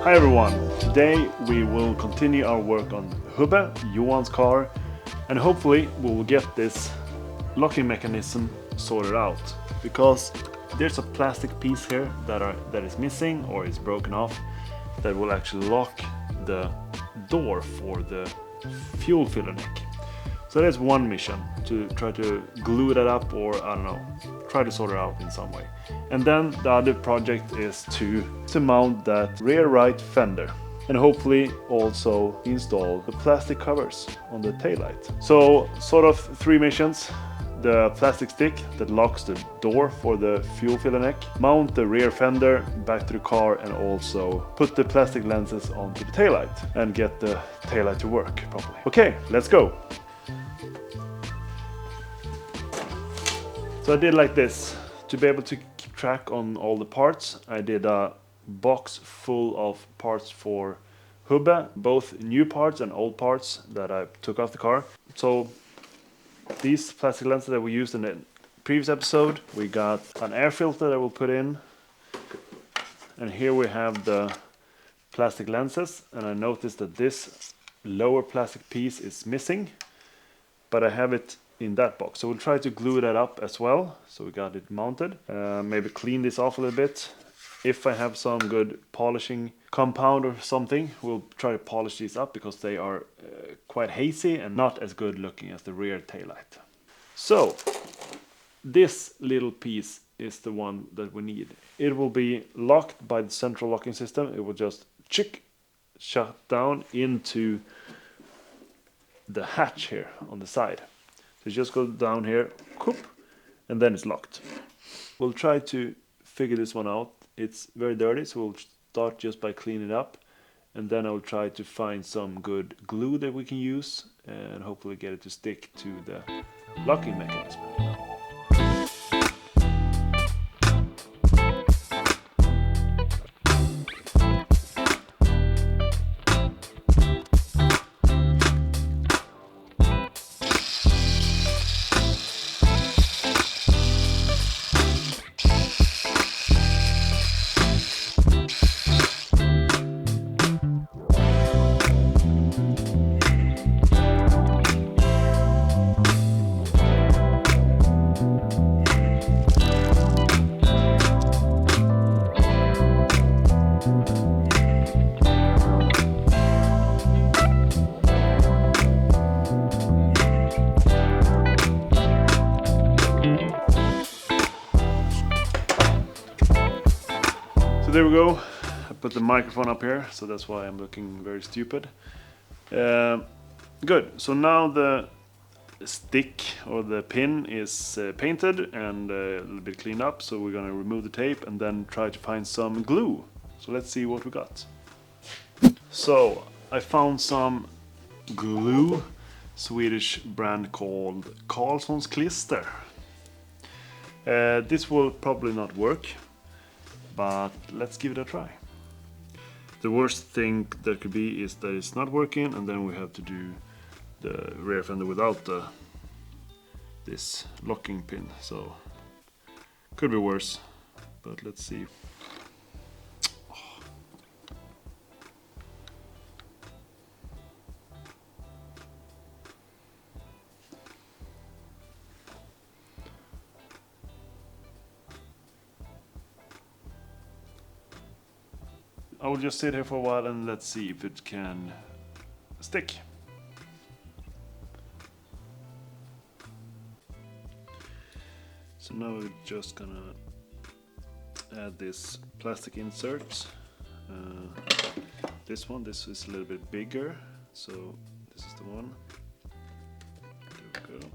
Hi everyone, today we will continue our work on Hubbe, Johan's car, and hopefully we will get this locking mechanism sorted out, because there's a plastic piece here that is missing or is broken off that will actually lock the door for the fuel filler neck. So that's one mission, to try to glue that up, or I don't know, try to sort it out in some way. And then the other project is to mount that rear right fender and hopefully also install the plastic covers on the taillight. So sort of three missions: the plastic stick that locks the door for the fuel filler neck, mount the rear fender back to the car, and also put the plastic lenses onto the taillight and get the taillight to work properly. Okay, let's go. So I did like this. To be able to keep track on all the parts, I did a box full of parts for Hubbe, both new parts and old parts that I took off the car. So these plastic lenses that we used in the previous episode, we got an air filter that we'll put in. And here we have the plastic lenses, and I noticed that this lower plastic piece is missing, but I have it in that box. So we'll try to glue that up as well. So we got it mounted. Maybe clean this off a little bit. If I have some good polishing compound or something, we'll try to polish these up, because they are quite hazy and not as good looking as the rear taillight. So this little piece is the one that we need. It will be locked by the central locking system. It will just shut down into the hatch here on the side. So just go down here, and then it's locked. We'll try to figure this one out. It's very dirty, so we'll start just by cleaning it up, and then I'll try to find some good glue that we can use and hopefully get it to stick to the locking mechanism. So there we go. I put the microphone up here, so that's why I'm looking very stupid. Good. So now the stick or the pin is painted and a little bit cleaned up. So we're gonna remove the tape and then try to find some glue. So let's see what we got. So I found some glue, Swedish brand called Carlsson's Klister. This will probably not work, but let's give it a try. The worst thing that could be is that it's not working, and then we have to do the rear fender without this locking pin. So could be worse, but let's see. I will just sit here for a while and let's see if it can stick. So now we're just gonna add this plastic insert. This is a little bit bigger, so this is the one. There we go.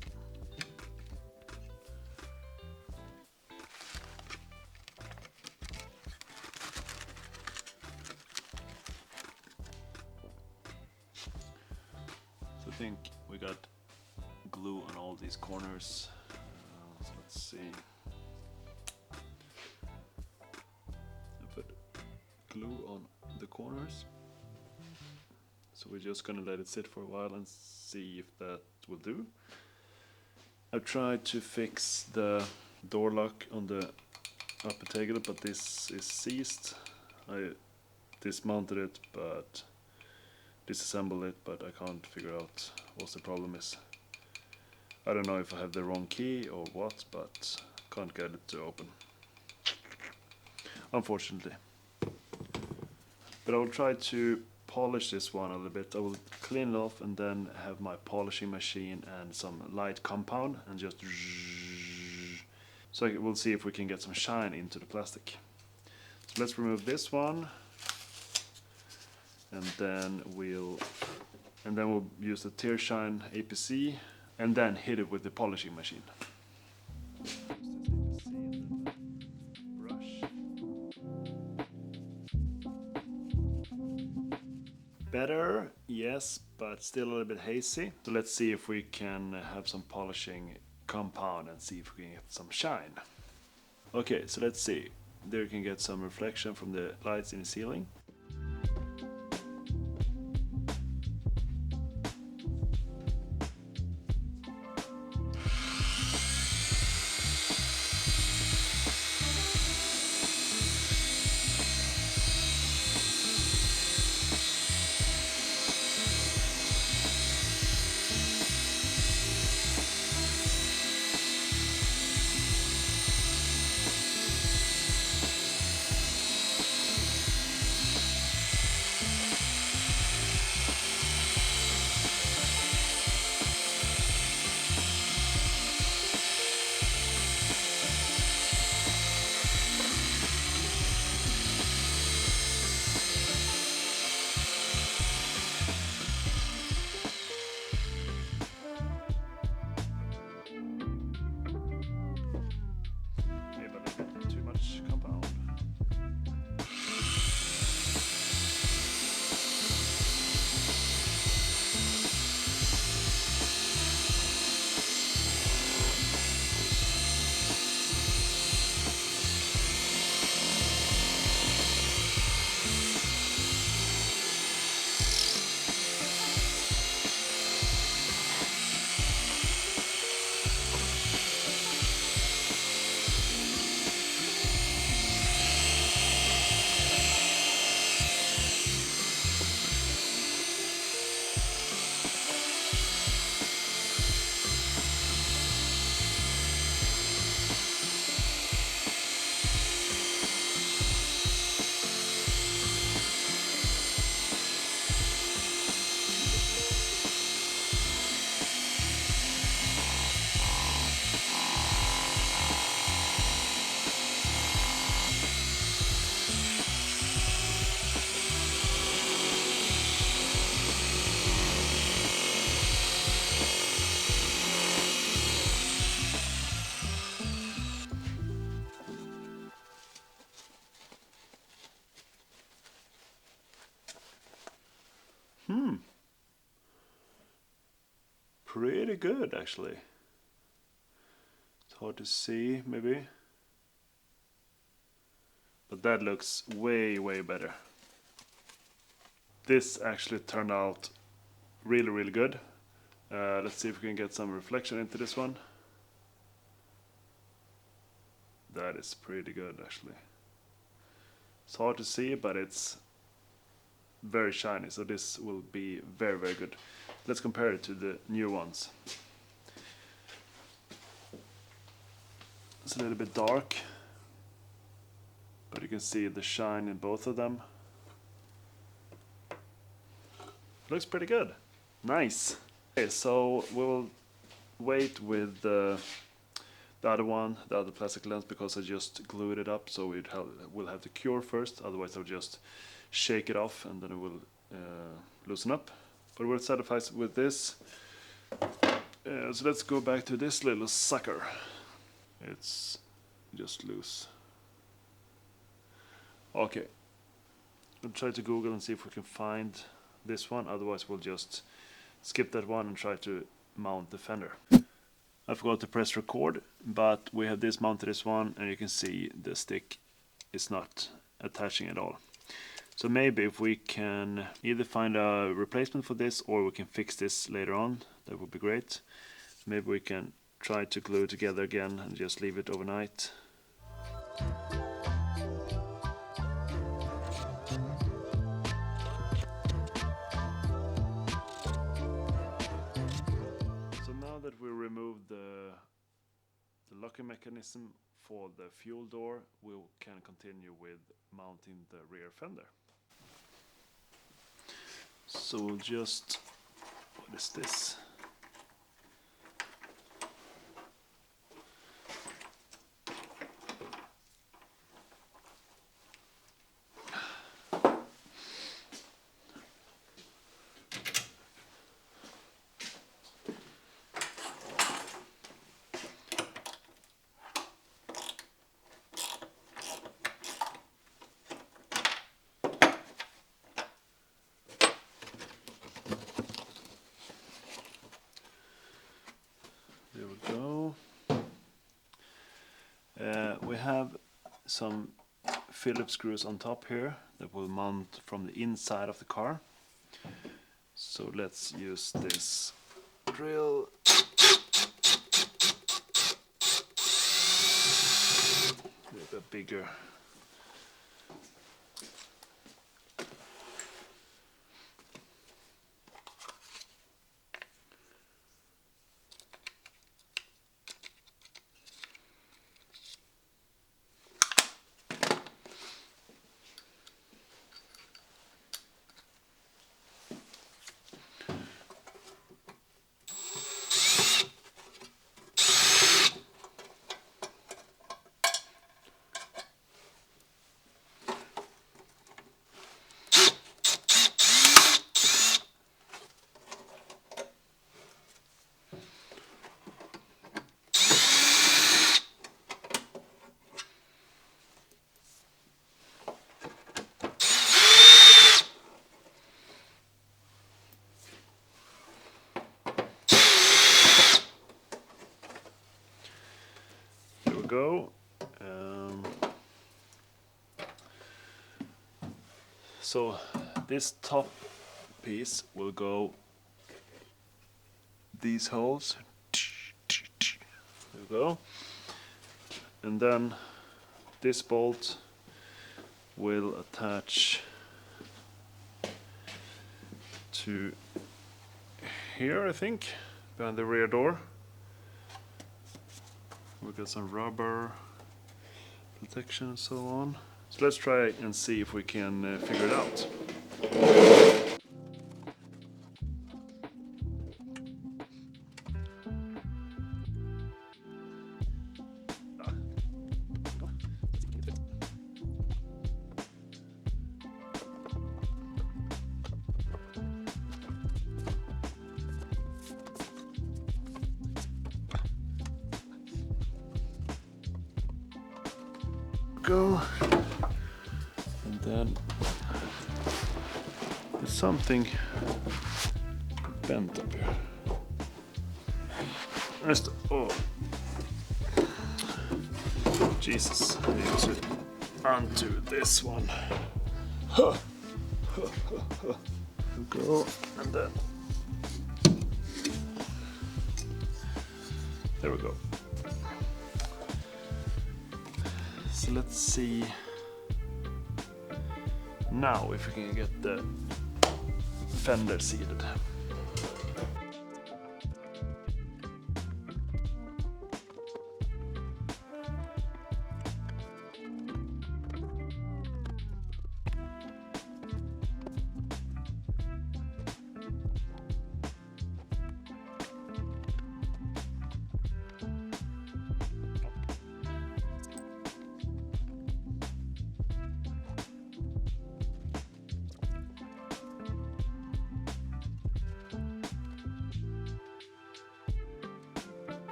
I think we got glue on all these corners. So let's see. I put glue on the corners. So we're just gonna let it sit for a while and see if that will do. I've tried to fix the door lock on the upper table, but this is seized. I dismounted it, but disassembled it, but I can't figure out what the problem is. I don't know if I have the wrong key or what, but can't get it to open, unfortunately. But I will try to polish this one a little bit. I will clean it off and then have my polishing machine and some light compound and just so we'll see if we can get some shine into the plastic. So let's remove this one, and then we'll use the Tear Shine APC and then hit it with the polishing machine. Better, yes, but still a little bit hazy. So let's see if we can have some polishing compound and see if we can get some shine. Okay, so let's see. There you can get some reflection from the lights in the ceiling. Pretty good, actually. It's hard to see, maybe. But that looks way, way better. This actually turned out really, really good. Let's see if we can get some reflection into this one. That is pretty good, actually. It's hard to see, but it's very shiny, so this will be very, very good. Let's compare it to the new ones. It's a little bit dark, but you can see the shine in both of them. Looks pretty good. Nice. Okay, so we'll wait with the other one, the other plastic lens, because I just glued it up, so we'll have to cure first, otherwise I'll just shake it off and then it will loosen up. But we're satisfied with this. So let's go back to this little sucker. It's just loose. Okay. We'll try to Google and see if we can find this one, otherwise we'll just skip that one and try to mount the fender. I forgot to press record, but we have this mounted this one, and you can see the stick is not attaching at all. So maybe if we can either find a replacement for this or we can fix this later on, that would be great. Maybe we can try to glue it together again and just leave it overnight. we remove the locking mechanism for the fuel door, we can continue with mounting the rear fender. So we'll just, what is this? There we go. We have some Phillips screws on top here that will mount from the inside of the car. So let's use this drill. A little bit bigger. Go. So this top piece will go these holes. There we go. And then this bolt will attach to here, I think, behind the rear door. We've got some rubber protection and so on. So let's try and see if we can figure it out. Go, and then there's something bent up here. Just, oh, Jesus! I need to undo this one. Go, and then there we go. So let's see now if we can get the fender seated.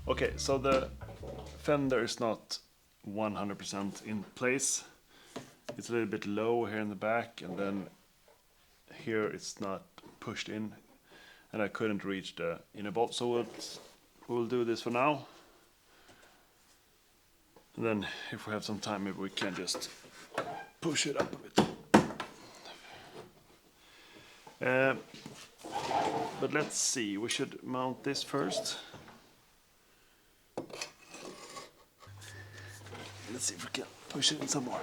Okay, so the fender is not 100% in place. It's a little bit low here in the back, and then here it's not pushed in, and I couldn't reach the inner bolt. So we'll do this for now. And then if we have some time, maybe we can just push it up a bit. But let's see, we should mount this first. Let's see if we can push it in some more.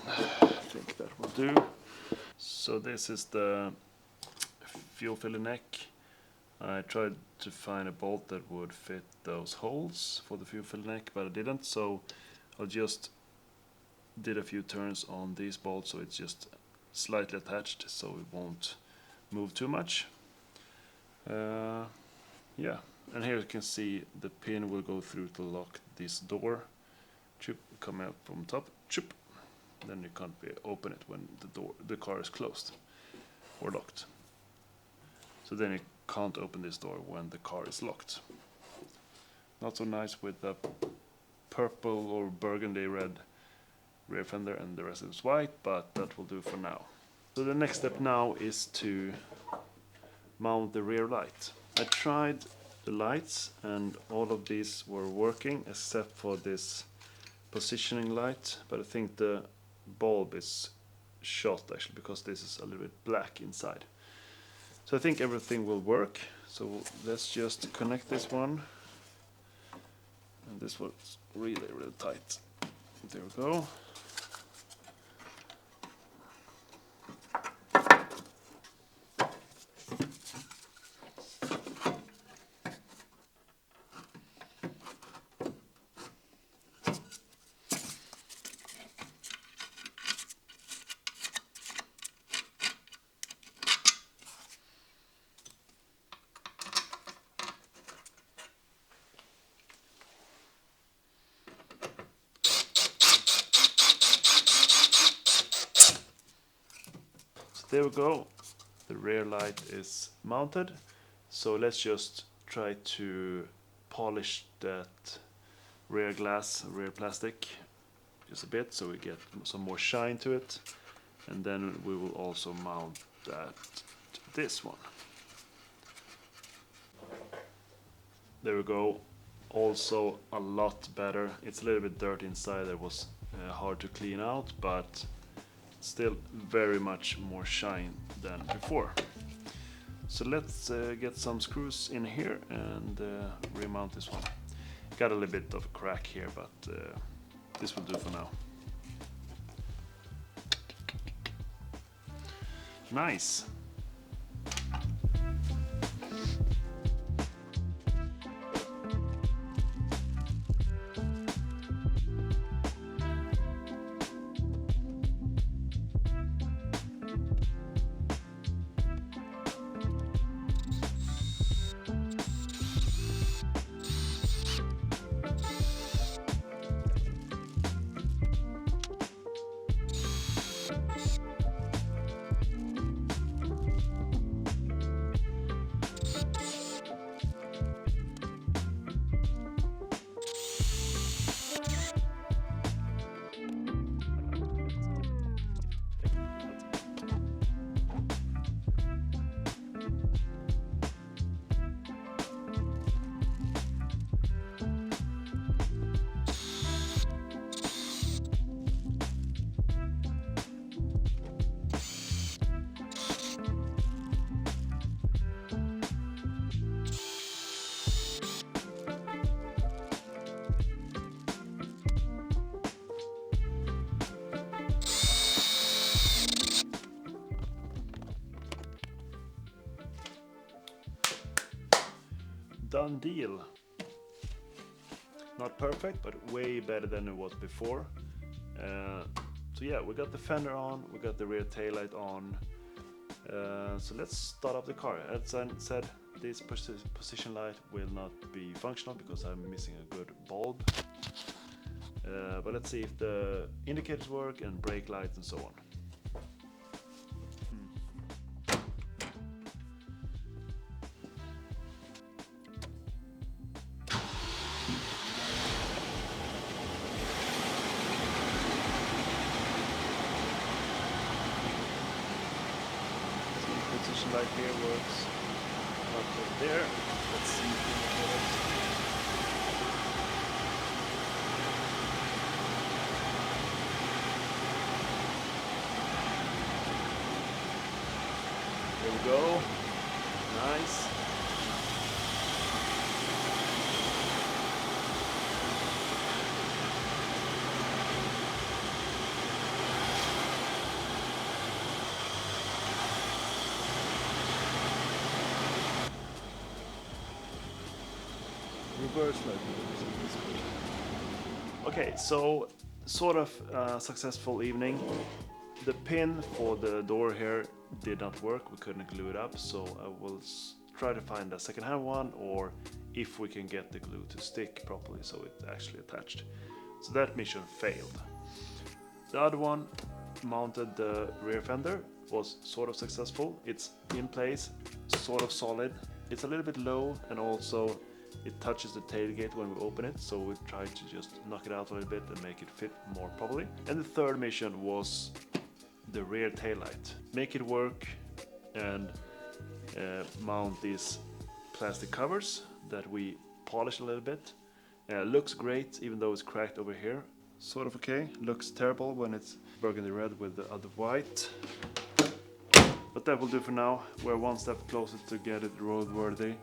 I think that will do. So this is the fuel filler neck. I tried to find a bolt that would fit those holes for the fuel filler neck, but I didn't, so I'll just did a few turns on these bolts so it's just slightly attached so it won't move too much. Yeah, and here you can see the pin will go through to lock this door. Chip, coming up from top. Chip. Then you can't open it when the car is closed or locked. So then you can't open this door when the car is locked. Not so nice with the purple or burgundy red rear fender and the rest is white, but that will do for now. So the next step now is to mount the rear light. I tried the lights and all of these were working except for this positioning light, but I think the bulb is shot actually because this is a little bit black inside. So I think everything will work. So let's just connect this one. And this was really tight. There we go. There we go, the rear light is mounted, so let's just try to polish that rear glass, rear plastic just a bit so we get some more shine to it, and then we will also mount that to this one. There we go, also a lot better. It's a little bit dirty inside, it was hard to clean out, but still very much more shine than before. So let's get some screws in here and remount this one. Got a little bit of a crack here, but this will do for now. Nice. Done deal. Not perfect, but way better than it was before. So yeah, we got the fender on, we got the rear taillight on. So let's start up the car. As I said, this position light will not be functional because I'm missing a good bulb. But let's see if the indicators work and brake lights and so on. Position light here works. Up there. Let's see if it works. There we go. Nice. Reverse like this. Okay, so sort of successful evening. The pin for the door here did not work, we couldn't glue it up, so I will try to find a second-hand one, or if we can get the glue to stick properly so it's actually attached. So that mission failed. The other one mounted the rear fender, was sort of successful. It's in place, sort of solid. It's a little bit low, and also it touches the tailgate when we open it, so we tried to just knock it out a little bit and make it fit more properly. And the third mission was the rear taillight. Make it work and mount these plastic covers that we polished a little bit. Looks great even though it's cracked over here. Sort of okay. Looks terrible when it's burgundy red with the other white. But that will do for now. We're one step closer to get it roadworthy.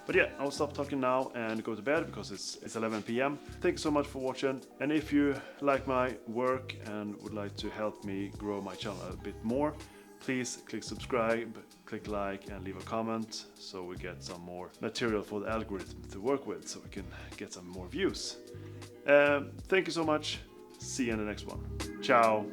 But yeah, I'll stop talking now and go to bed because it's 11 p.m. Thank you so much for watching. And if you like my work and would like to help me grow my channel a bit more, please click subscribe, click like and leave a comment so we get some more material for the algorithm to work with so we can get some more views. Thank you so much. See you in the next one. Ciao.